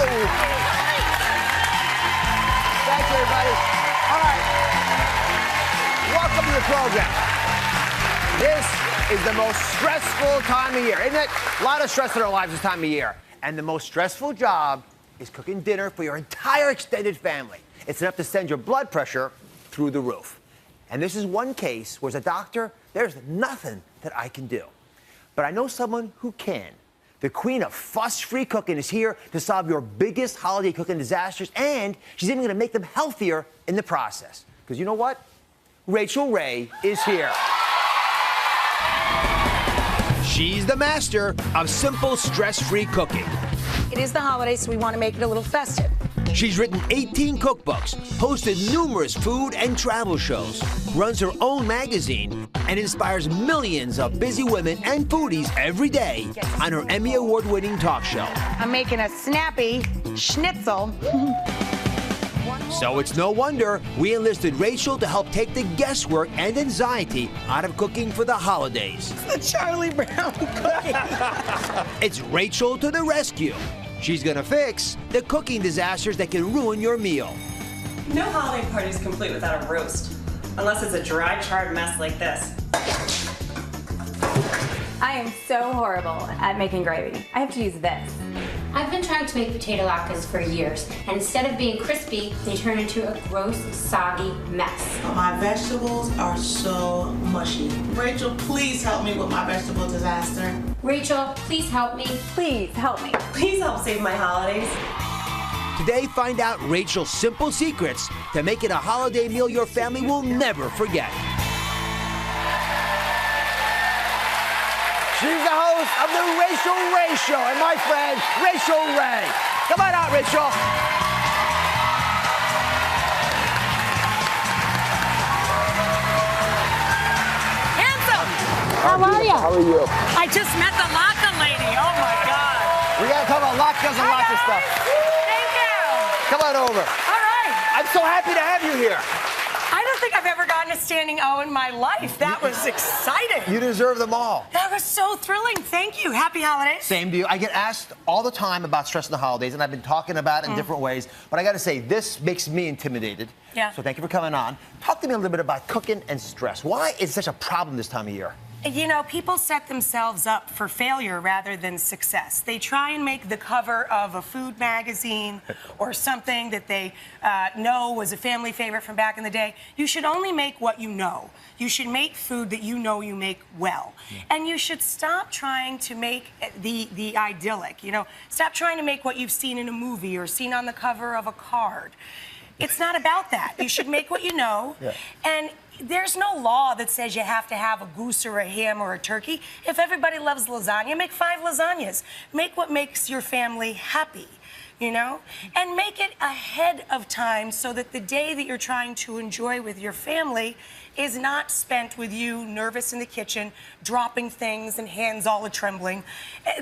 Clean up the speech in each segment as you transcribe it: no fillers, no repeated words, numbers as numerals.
Thank you, everybody. All right. Welcome to the program. This is the most stressful time of year, isn't it? A lot of stress in our lives this time of year. And the most stressful job is cooking dinner for your entire extended family. It's enough to send your blood pressure through the roof. And this is one case where, as a doctor, there's nothing that I can do. But I know someone who can. The queen of fuss-free cooking is here to solve your biggest holiday cooking disasters, and she's even going to make them healthier in the process. Because you know what? Rachael Ray is here. She's the master of simple, stress-free cooking. It is the holidays, so we want to make it a little festive. She's written 18 cookbooks, hosted numerous food and travel shows, runs her own magazine, and inspires millions of busy women and foodies every day on her Emmy Award-winning talk show. I'm making a snappy schnitzel. So it's no wonder we enlisted Rachael to help take the guesswork and anxiety out of cooking for the holidays. The Charlie Brown cookie. It's Rachael to the rescue. She's gonna fix the cooking disasters that can ruin your meal. No holiday party is complete without a roast, unless it's a dry, charred mess like this. I am so horrible at making gravy. I have to use this. I've been trying to make potato latkes for years, and instead of being crispy, they turn into a gross, soggy mess. My vegetables are so mushy. Rachael, please help me with my vegetable disaster. Rachael, please help me. Please help me. Please help save my holidays. Today, find out Rachael's simple secrets to make it a holiday meal your family will never forget. She's the host of the Rachael Ray Show, and my friend, Rachael Ray. Come on out, Rachael. Handsome. How are you? How are you? I just met the latke lady. Oh, my God. We gotta talk about latkes and lots of stuff. Thank you. Come on over. All right. I'm so happy to have you here. I don't think I've ever gotten a standing O in my life. That was exciting. You deserve them all. That was so thrilling. Thank you. Happy holidays. Same to you. I get asked all the time about stress in the holidays, and I've been talking about it in different ways. But I got to say, this makes me intimidated. Yeah. So thank you for coming on. Talk to me a little bit about cooking and stress. Why is it such a problem this time of year? You know, people set themselves up for failure rather than success. They try and make the cover of a food magazine or something that they know was a family favorite from back in the day. You should only make what you know. You should make food that you know you make well. And you should stop trying to make the idyllic, you know. Stop trying to make what you've seen in a movie or seen on the cover of a card. It's not about that. You should make what you know. Yeah. And there's no law that says you have to have a goose or a ham or a turkey. If everybody loves lasagna, make 5 lasagnas. Make what makes your family happy, you know? And make it ahead of time so that the day that you're trying to enjoy with your family is not spent with you nervous in the kitchen, dropping things and hands all a-trembling.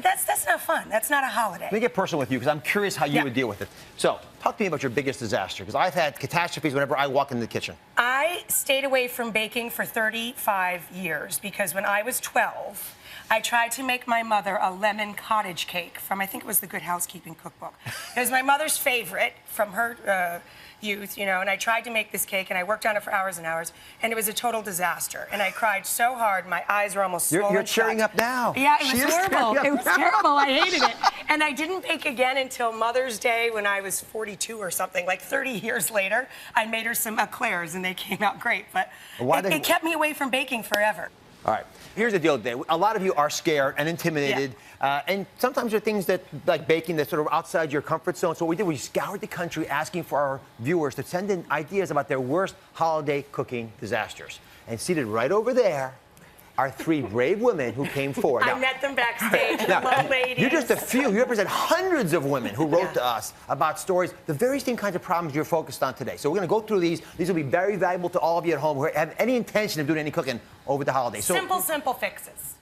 That's not fun. That's not a holiday. Let me get personal with you, because I'm curious how you would deal with it. So, talk to me about your biggest disaster, because I've had catastrophes whenever I walk into the kitchen. I stayed away from baking for 35 years because when I was 12, I tried to make my mother a lemon cottage cake from, I think it was the Good Housekeeping cookbook. It was my mother's favorite from her youth, you know, and I tried to make this cake, and I worked on it for hours and hours, and it was a total disaster. And I cried so hard, my eyes were almost swollen. You're cheering up now. Yeah, it She was is terrible. cheering It up was now. terrible. I hated it. And I didn't bake again until Mother's Day when I was 42 or something. Like 30 years later, I made her some eclairs, and they came out great. But it kept me away from baking forever. All right. Here's the deal today. A lot of you are scared and intimidated. And sometimes there are things that, like baking, that's sort of outside your comfort zone. So what we did, we scoured the country asking for our viewers to send in ideas about their worst holiday cooking disasters. And seated right over there are 3 brave women who came forward. I met them backstage. Hello, ladies. You're just a few. You represent hundreds of women who wrote to us about stories, the very same kinds of problems you're focused on today. So we're going to go through these. These will be very valuable to all of you at home who have any intention of doing any cooking over the holidays. So, Simple fixes.